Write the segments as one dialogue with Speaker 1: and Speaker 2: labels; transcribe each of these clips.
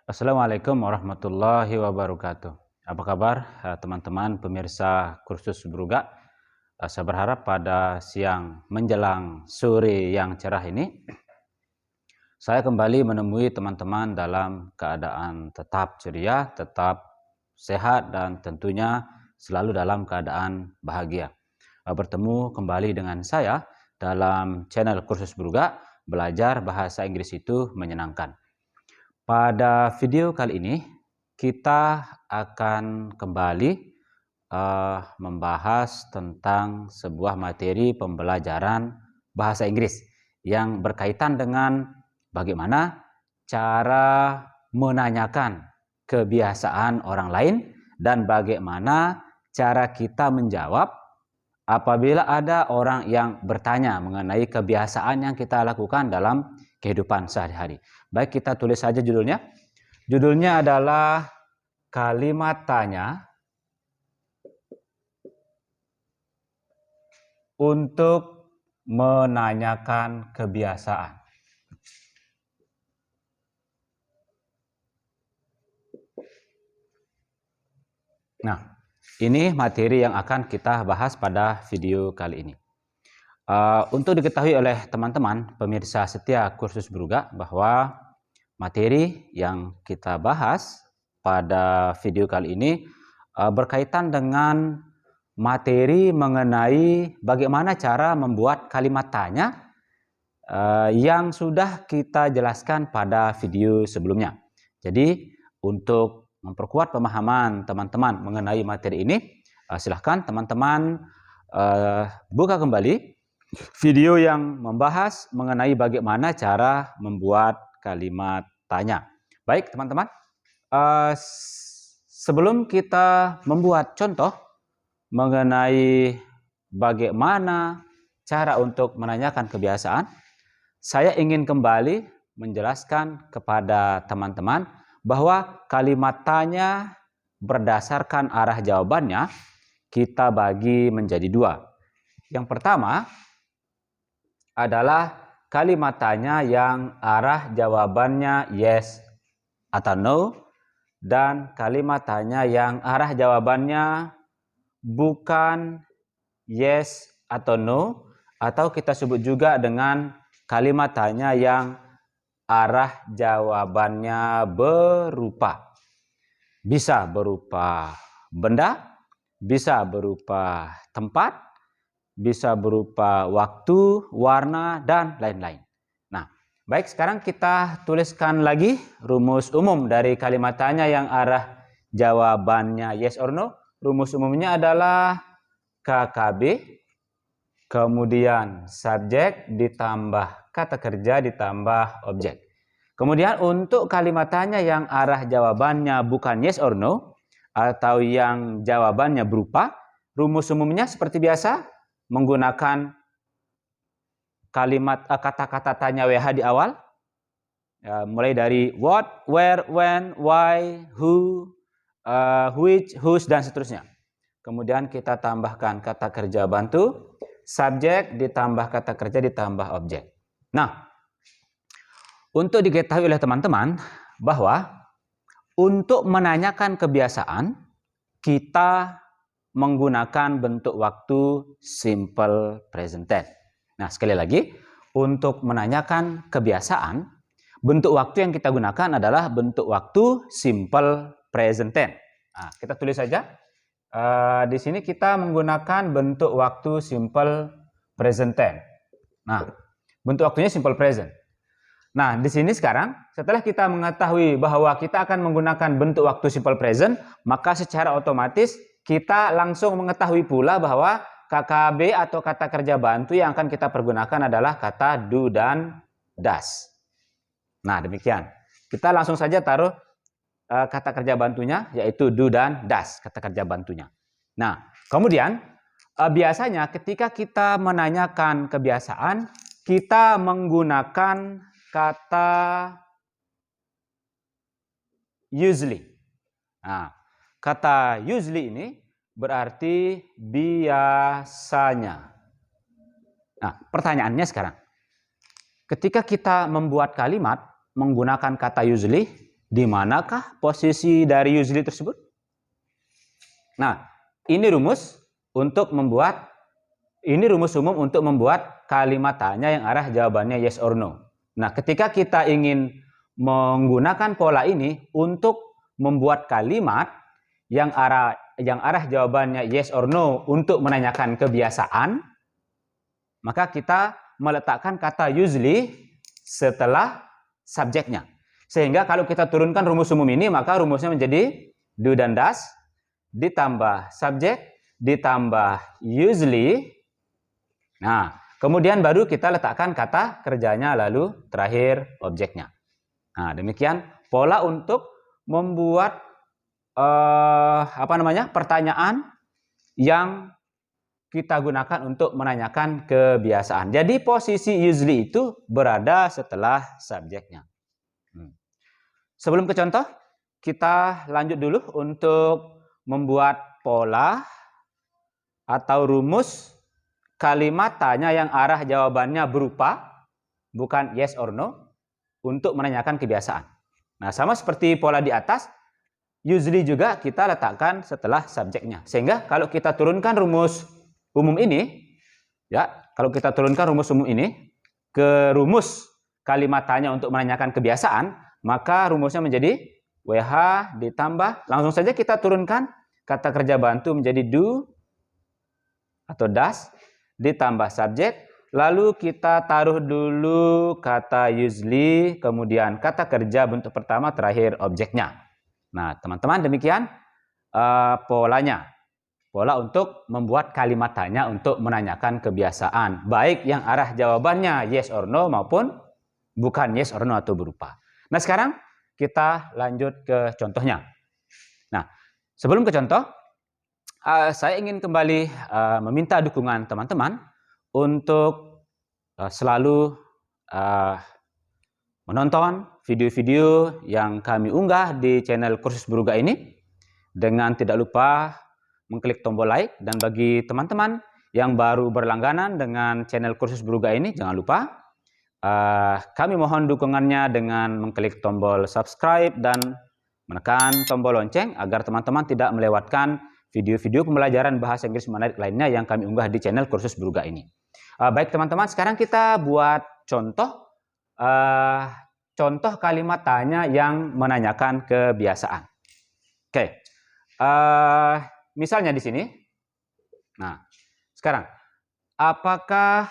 Speaker 1: Assalamualaikum warahmatullahi wabarakatuh. Apa kabar teman-teman pemirsa kursus Bruga? Saya berharap pada siang menjelang sore yang cerah ini, saya kembali menemui teman-teman dalam keadaan tetap ceria, tetap sehat, dan tentunya selalu dalam keadaan bahagia. Bertemu kembali dengan saya dalam channel kursus Bruga, belajar bahasa Inggris itu menyenangkan. Pada video kali ini, kita akan kembali membahas tentang sebuah materi pembelajaran bahasa Inggris yang berkaitan dengan bagaimana cara menanyakan kebiasaan orang lain dan bagaimana cara kita menjawab apabila ada orang yang bertanya mengenai kebiasaan yang kita lakukan dalam kehidupan sehari-hari. Baik, kita tulis saja judulnya. Judulnya adalah kalimat tanya untuk menanyakan kebiasaan. Nah, ini materi yang akan kita bahas pada video kali ini. Untuk diketahui oleh teman-teman pemirsa setia kursus Bruga bahwa materi yang kita bahas pada video kali ini berkaitan dengan materi mengenai bagaimana cara membuat kalimat tanya yang sudah kita jelaskan pada video sebelumnya. Jadi untuk memperkuat pemahaman teman-teman mengenai materi ini, silahkan teman-teman buka kembali video yang membahas mengenai bagaimana cara membuat kalimat tanya. Baik teman-teman, sebelum kita membuat contoh mengenai bagaimana cara untuk menanyakan kebiasaan, saya ingin kembali menjelaskan kepada teman-teman bahwa kalimat tanya berdasarkan arah jawabannya kita bagi menjadi dua. Yang pertama adalah kalimat tanya yang arah jawabannya yes atau no, dan kalimat tanya yang arah jawabannya bukan yes atau no, atau kita sebut juga dengan kalimat tanya yang arah jawabannya berupa. Bisa berupa benda, bisa berupa tempat, bisa berupa waktu, warna, dan lain-lain. Nah, baik, sekarang kita tuliskan lagi rumus umum dari kalimat tanya yang arah jawabannya yes or no. Rumus umumnya adalah KKB, kemudian subjek ditambah kata kerja ditambah objek. Kemudian untuk kalimat tanya yang arah jawabannya bukan yes or no, atau yang jawabannya berupa, rumus umumnya seperti biasa, menggunakan kalimat kata-kata tanya WH di awal, mulai dari what, where, when, why, who, which, whose, dan seterusnya. Kemudian kita tambahkan kata kerja bantu, subjek ditambah kata kerja ditambah objek. Nah, untuk diketahui oleh teman-teman bahwa untuk menanyakan kebiasaan kita menggunakan bentuk waktu simple present tense. Nah, sekali lagi, untuk menanyakan kebiasaan, bentuk waktu yang kita gunakan adalah bentuk waktu simple present tense. Nah, kita tulis saja. Di sini kita menggunakan bentuk waktu simple present tense. Nah, bentuk waktunya simple present. Nah, di sini sekarang setelah kita mengetahui bahwa kita akan menggunakan bentuk waktu simple present, maka secara otomatis kita langsung mengetahui pula bahwa KKB atau kata kerja bantu yang akan kita pergunakan adalah kata do dan does. Nah, demikian. Kita langsung saja taruh kata kerja bantunya, yaitu do dan does, kata kerja bantunya. Nah, kemudian biasanya ketika kita menanyakan kebiasaan, kita menggunakan kata usually. Nah, kata usually ini berarti biasanya. Nah, pertanyaannya sekarang. Ketika kita membuat kalimat menggunakan kata usually, Di manakah posisi dari usually tersebut? Nah, ini rumus umum untuk membuat kalimat tanya yang arah jawabannya yes or no. Nah, ketika kita ingin menggunakan pola ini untuk membuat kalimat yang arah jawabannya yes or no untuk menanyakan kebiasaan, maka kita meletakkan kata usually setelah subjeknya. Sehingga kalau kita turunkan rumus umum ini, maka rumusnya menjadi do dan does ditambah subjek ditambah usually. Nah, kemudian baru kita letakkan kata kerjanya lalu terakhir objeknya. Nah, demikian pola untuk membuat pertanyaan yang kita gunakan untuk menanyakan kebiasaan. Jadi posisi usually itu berada setelah subjeknya. Sebelum ke contoh, kita lanjut dulu untuk membuat pola atau rumus kalimat tanya yang arah jawabannya berupa bukan yes or no untuk menanyakan kebiasaan. Nah, sama seperti pola di atas, usually juga kita letakkan setelah subjeknya. Sehingga kalau kita turunkan rumus umum ini, ke rumus kalimat tanya untuk menanyakan kebiasaan, maka rumusnya menjadi WH ditambah, langsung saja kita turunkan kata kerja bantu menjadi do atau does ditambah subjek, lalu kita taruh dulu kata usually, kemudian kata kerja bentuk pertama, terakhir objeknya. Nah, teman-teman, demikian polanya. Pola untuk membuat kalimat tanya untuk menanyakan kebiasaan, baik yang arah jawabannya yes or no maupun bukan yes or no atau berupa. Nah, sekarang kita lanjut ke contohnya. Nah, sebelum ke contoh, saya ingin kembali meminta dukungan teman-teman untuk selalu menonton video-video yang kami unggah di channel Kursus Beruga ini dengan tidak lupa mengklik tombol like, dan bagi teman-teman yang baru berlangganan dengan channel Kursus Beruga ini, jangan lupa kami mohon dukungannya dengan mengklik tombol subscribe dan menekan tombol lonceng agar teman-teman tidak melewatkan video-video pembelajaran bahasa Inggris menarik lainnya yang kami unggah di channel Kursus Beruga ini. Baik teman-teman, sekarang kita buat contoh kalimat tanya yang menanyakan kebiasaan. Oke, misalnya di sini. Nah, sekarang apakah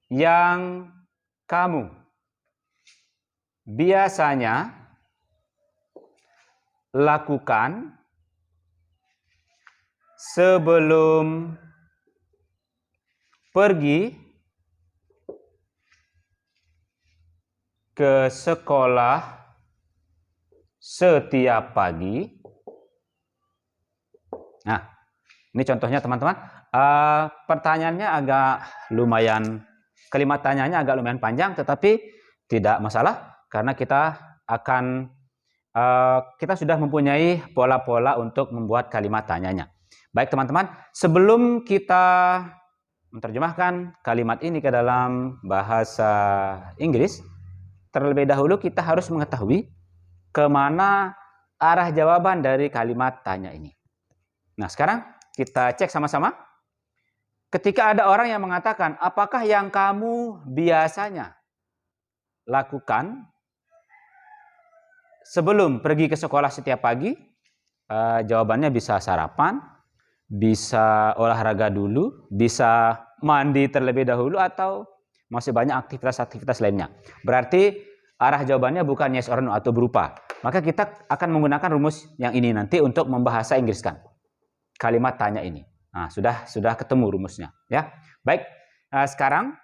Speaker 1: yang kamu biasanya lakukan sebelum pergi ke sekolah setiap pagi? Nah, ini contohnya teman-teman. Pertanyaannya agak lumayan, kalimat tanyanya agak lumayan panjang, tetapi tidak masalah karena kita sudah mempunyai pola-pola untuk membuat kalimat tanyanya. Baik teman-teman, sebelum kita menerjemahkan kalimat ini ke dalam bahasa Inggris, terlebih dahulu kita harus mengetahui kemana arah jawaban dari kalimat tanya ini. Nah, sekarang kita cek sama-sama. Ketika ada orang yang mengatakan, apakah yang kamu biasanya lakukan sebelum pergi ke sekolah setiap pagi? Jawabannya bisa sarapan, bisa olahraga dulu, bisa mandi terlebih dahulu, atau masih banyak aktivitas-aktivitas lainnya. Berarti arah jawabannya bukan yes or no atau berupa. Maka kita akan menggunakan rumus yang ini nanti untuk membahasa Inggriskan kalimat tanya ini. Nah, sudah ketemu rumusnya, ya. Baik, sekarang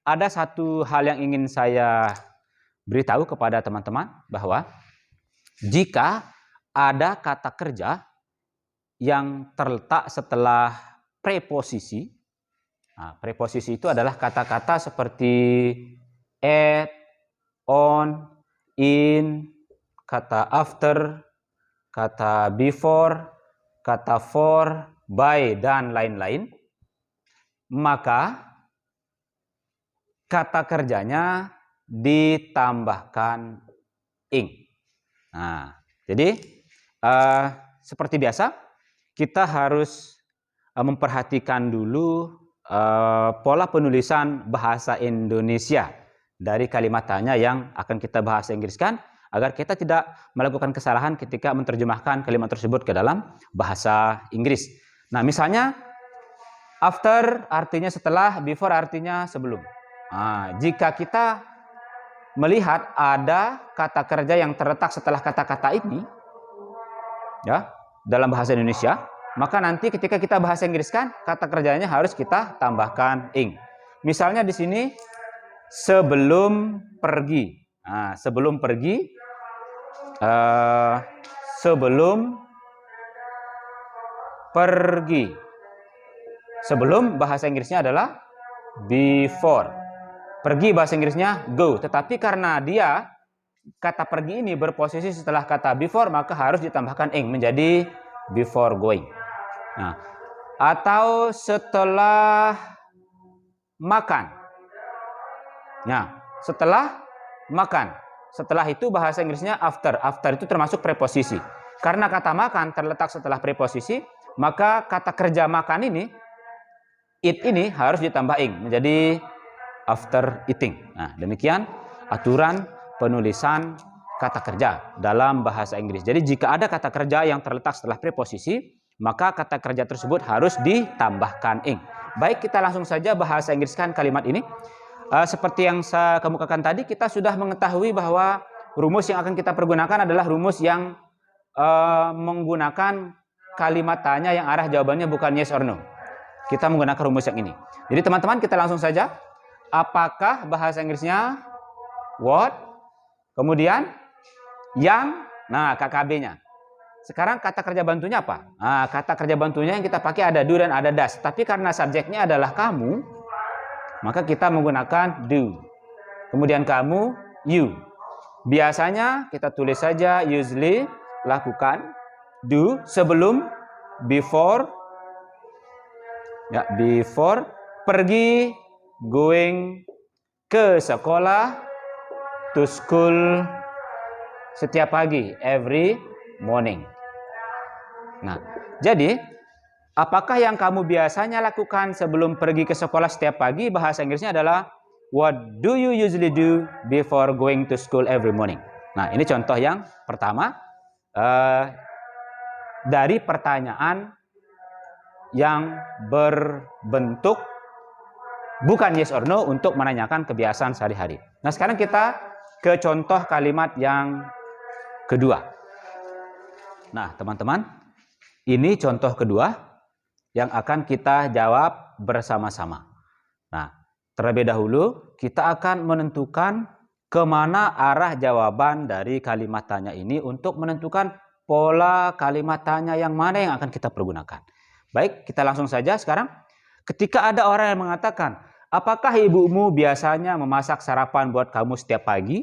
Speaker 1: ada satu hal yang ingin saya beritahu kepada teman-teman, bahwa jika ada kata kerja yang terletak setelah preposisi, nah, preposisi itu adalah kata-kata seperti at, on, in, kata after, kata before, kata for, by, dan lain-lain, maka kata kerjanya ditambahkan ing. Nah, jadi seperti biasa kita harus memperhatikan dulu pola penulisan bahasa Indonesia dari kalimat tanya yang akan kita bahasa Inggriskan, agar kita tidak melakukan kesalahan ketika menerjemahkan kalimat tersebut ke dalam bahasa Inggris. Nah, misalnya after artinya setelah, before artinya sebelum. Nah, jika kita melihat ada kata kerja yang terletak setelah kata-kata ini, ya, dalam bahasa Indonesia, maka nanti ketika kita bahasa Inggriskan, kata kerjanya harus kita tambahkan ing. Misalnya di sini sebelum pergi. Nah, sebelum pergi, sebelum pergi. Sebelum bahasa Inggrisnya adalah before. Pergi bahasa Inggrisnya go. Tetapi karena dia kata pergi ini berposisi setelah kata before, maka harus ditambahkan ing menjadi before going. Nah, atau setelah makan. Nah, setelah makan. Setelah itu bahasa Inggrisnya after. After itu termasuk preposisi. Karena kata makan terletak setelah preposisi, maka kata kerja makan ini, eat ini harus ditambah ing menjadi after eating. Nah, demikian aturan penulisan kata kerja dalam bahasa Inggris. Jadi jika ada kata kerja yang terletak setelah preposisi, maka kata kerja tersebut harus ditambahkan ing. Baik, kita langsung saja bahasa Inggriskan kalimat ini. Seperti yang saya kemukakan tadi, kita sudah mengetahui bahwa rumus yang akan kita pergunakan adalah rumus yang menggunakan kalimat tanya yang arah jawabannya bukan yes or no. Kita menggunakan rumus yang ini. Jadi teman-teman, kita langsung saja. Apakah bahasa Inggrisnya what, kemudian yang, nah KKB-nya. Sekarang kata kerja bantunya apa? Nah, kata kerja bantunya yang kita pakai ada do dan ada does. Tapi karena subjeknya adalah kamu, maka kita menggunakan do. Kemudian kamu, you. Biasanya kita tulis saja usually, lakukan, do, sebelum, before, ya, before, pergi, going, ke sekolah, to school, setiap pagi, every morning. Nah, jadi apakah yang kamu biasanya lakukan sebelum pergi ke sekolah setiap pagi? Bahasa Inggrisnya adalah what do you usually do before going to school every morning? Nah, ini contoh yang pertama dari pertanyaan yang berbentuk bukan yes or no untuk menanyakan kebiasaan sehari-hari. Nah, sekarang kita ke contoh kalimat yang kedua. Nah, teman-teman, ini contoh kedua yang akan kita jawab bersama-sama. Nah, terlebih dahulu kita akan menentukan kemana arah jawaban dari kalimat tanya ini untuk menentukan pola kalimat tanya yang mana yang akan kita pergunakan. Baik, kita langsung saja sekarang. Ketika ada orang yang mengatakan, apakah ibumu biasanya memasak sarapan buat kamu setiap pagi?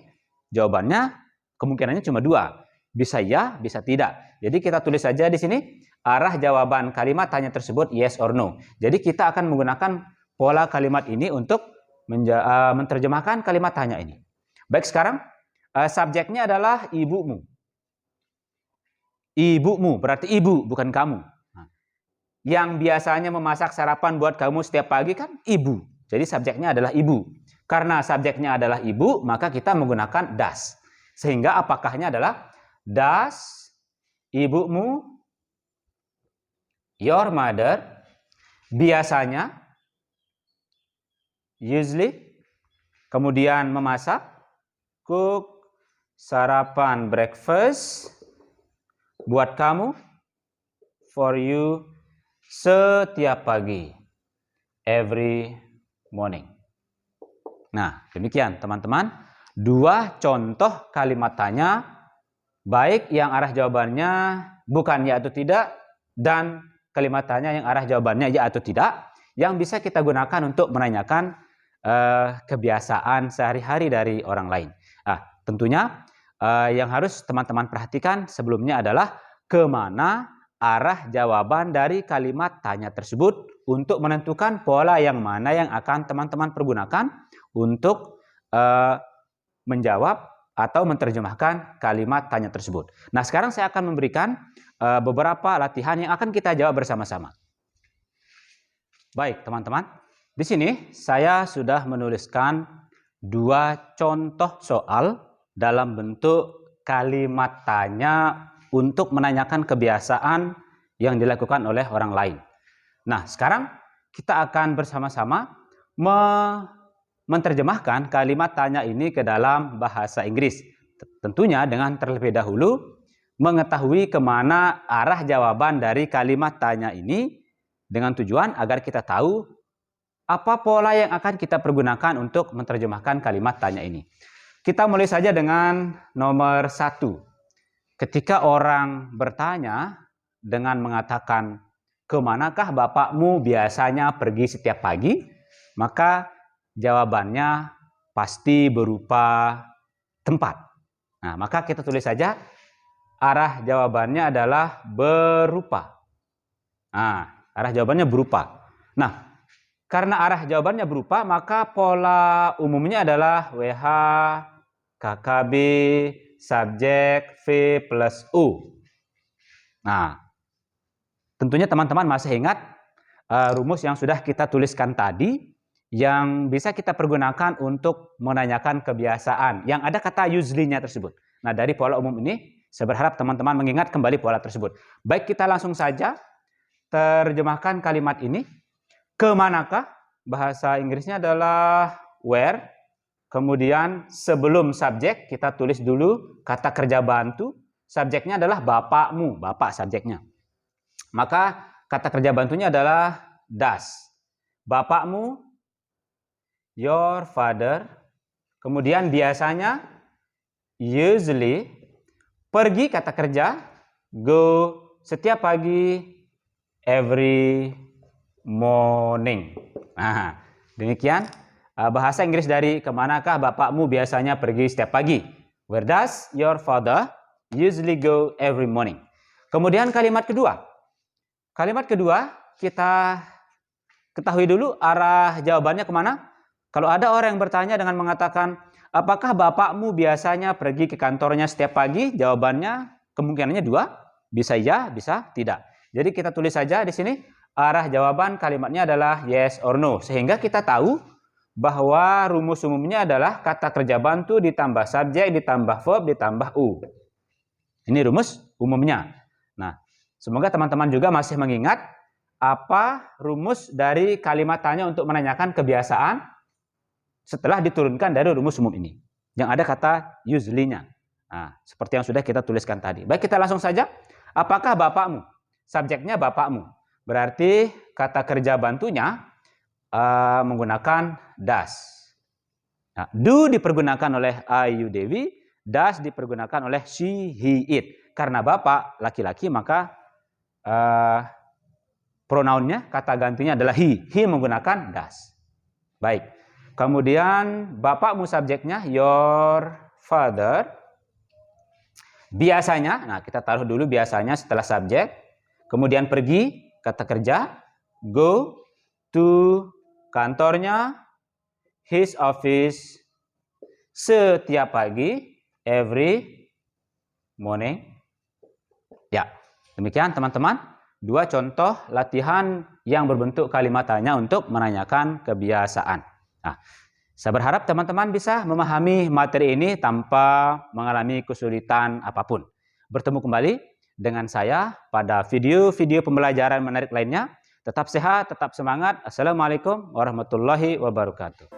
Speaker 1: Jawabannya kemungkinannya cuma dua. Bisa ya, bisa tidak. Jadi kita tulis saja di sini arah jawaban kalimat tanya tersebut yes or no. Jadi kita akan menggunakan pola kalimat ini untuk menerjemahkan kalimat tanya ini. Baik, sekarang subjeknya adalah ibumu. Ibumu berarti ibu, bukan kamu. Yang biasanya memasak sarapan buat kamu setiap pagi kan ibu. Jadi subjeknya adalah ibu. Karena subjeknya adalah ibu, maka kita menggunakan does. Sehingga apakahnya adalah does ibumu, your mother, biasanya, usually, kemudian memasak, cook, sarapan, breakfast, buat kamu, for you, setiap pagi, every morning. Nah, demikian teman-teman, dua contoh kalimat tanya, baik yang arah jawabannya bukan ya atau tidak, dan kalimat tanya yang arah jawabannya ya atau tidak, yang bisa kita gunakan untuk menanyakan kebiasaan sehari-hari dari orang lain. Nah, tentunya yang harus teman-teman perhatikan sebelumnya adalah kemana arah jawaban dari kalimat tanya tersebut untuk menentukan pola yang mana yang akan teman-teman pergunakan untuk menjawab atau menerjemahkan kalimat tanya tersebut. Nah, sekarang saya akan memberikan beberapa latihan yang akan kita jawab bersama-sama. Baik, teman-teman. Di sini saya sudah menuliskan 2 contoh soal dalam bentuk kalimat tanya untuk menanyakan kebiasaan yang dilakukan oleh orang lain. Nah, sekarang kita akan bersama-sama menerjemahkan kalimat tanya ini ke dalam bahasa Inggris. Tentunya dengan terlebih dahulu mengetahui kemana arah jawaban dari kalimat tanya ini dengan tujuan agar kita tahu apa pola yang akan kita pergunakan untuk menerjemahkan kalimat tanya ini. Kita mulai saja dengan nomor 1. Ketika orang bertanya dengan mengatakan, kemanakah bapakmu biasanya pergi setiap pagi? Maka jawabannya pasti berupa tempat. Nah, maka kita tulis saja arah jawabannya adalah berupa. Nah, arah jawabannya berupa. Nah, karena arah jawabannya berupa, maka pola umumnya adalah WH, KKB, subjek, V plus U. Nah, tentunya teman-teman masih ingat rumus yang sudah kita tuliskan tadi yang bisa kita pergunakan untuk menanyakan kebiasaan yang ada kata usually-nya tersebut. Nah, dari pola umum ini saya berharap teman-teman mengingat kembali pola tersebut. Baik, kita langsung saja terjemahkan kalimat ini. Kemanakah? Bahasa Inggrisnya adalah where. Kemudian sebelum subjek kita tulis dulu kata kerja bantu. Subjeknya adalah bapakmu, bapak subjeknya. Maka kata kerja bantunya adalah does. Bapakmu, your father. Kemudian biasanya, usually. Pergi kata kerja, go. Setiap pagi, every morning. Nah, demikian bahasa Inggris dari kemanakah bapakmu biasanya pergi setiap pagi. Where does your father usually go every morning? Kemudian kalimat kedua. Kalimat kedua kita ketahui dulu arah jawabannya kemana. Kalau ada orang yang bertanya dengan mengatakan, apakah bapakmu biasanya pergi ke kantornya setiap pagi? Jawabannya kemungkinannya 2, bisa ya, bisa tidak. Jadi kita tulis saja di sini arah jawaban kalimatnya adalah yes or no. Sehingga kita tahu bahwa rumus umumnya adalah kata kerja bantu ditambah subjek ditambah verb ditambah U. Ini rumus umumnya. Nah, semoga teman-teman juga masih mengingat apa rumus dari kalimat tanya untuk menanyakan kebiasaan setelah diturunkan dari rumus umum ini. Yang ada kata usually-nya. Nah, seperti yang sudah kita tuliskan tadi. Baik, kita langsung saja. Apakah bapakmu? Subjeknya bapakmu. Berarti kata kerja bantunya menggunakan does. Nah, do dipergunakan oleh Ayu Dewi, does dipergunakan oleh she, he, it. Karena bapak laki-laki maka pronounnya kata gantinya adalah he. He menggunakan does. Baik. Kemudian bapakmu subjeknya your father. Biasanya, nah kita taruh dulu biasanya setelah subjek. Kemudian pergi kata kerja go to kantornya, his office, setiap pagi, every morning. Ya, demikian teman-teman. 2 contoh latihan yang berbentuk kalimat tanya untuk menanyakan kebiasaan. Nah, saya berharap teman-teman bisa memahami materi ini tanpa mengalami kesulitan apapun. Bertemu kembali dengan saya pada video-video pembelajaran menarik lainnya. Tetap sehat, tetap semangat. Assalamualaikum warahmatullahi wabarakatuh.